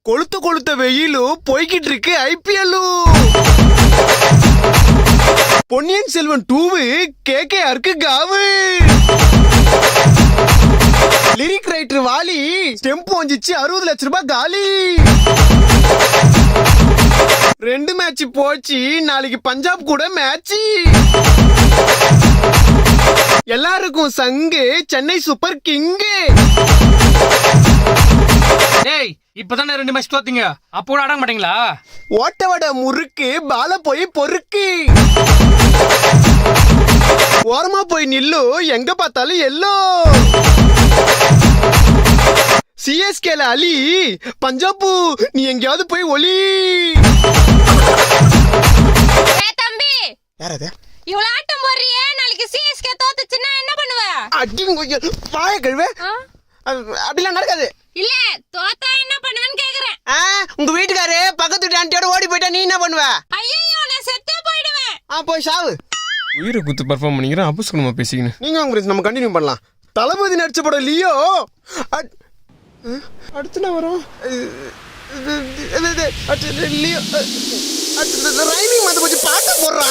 கொளுத்த கொளுத்த வெயிலும் போய்கிட்டு இருக்கு ஐபிஎல். பொன்னியின் செல்வன் 2 கேகேஆருக்கு காவு. லிரிக் ரைட்டர் வாலி ஸ்டெம்ப் வந்துச்சு 60 லட்சம் ரூபாய் காலி. 2 மேட்ச் போச்சு, நாளைக்கு பஞ்சாப் கூட மேட்ச். எல்லாருக்கும் சங்கு சென்னை சூப்பர் கிங்கு. டேய் இப்பதானே 2 மேட்ச் தோத்தீங்க, அப்போ கூட ஆட மாட்டீங்களா? ஓட்டவட முறுக்கு பால போய் பொறுக்கு. ஓரமா போய் நில்லு, எங்க பார்த்தாலும் எல்லோ. சிஎஸ்கேல அலி, பஞ்சாபு நீ எங்கயாவது போய் ஒலி. தம்பி யாரது இவ்வளவு ஆட்டம் போடுறியே, நாளைக்கு சிஎஸ்கே தோத்துச்சுன்னா என்ன பண்ணுவ? அடிங்க வாய கழுவே. அப்படிலாம் நடக்காது. இல்ல தோத்தா என்ன பண்ணுவேன்னு கேக்குறேன். உங்க வீட்டுக்காரு பக்கத்து வீட்டு ஆண்டியோட ஓடி போயிட்டா நீ என்ன பண்ணுவ? ஐயோ நான் செத்தே போயிடுவேன். போய் சாவு. உயிரை குத்து பர்ஃபார்ம் பண்ணிக்கிறேன், அபஸ்குணமா பேசிக்கணும். நீங்க அவங்க நம்ம கண்டினியூ பண்ணலாம். தளபதி நடிச்ச படம் லியோ. அடுத்து நான் வரோம் லியோ. ரைமிங் வந்து கொஞ்சம் பாட்டு போடுறா.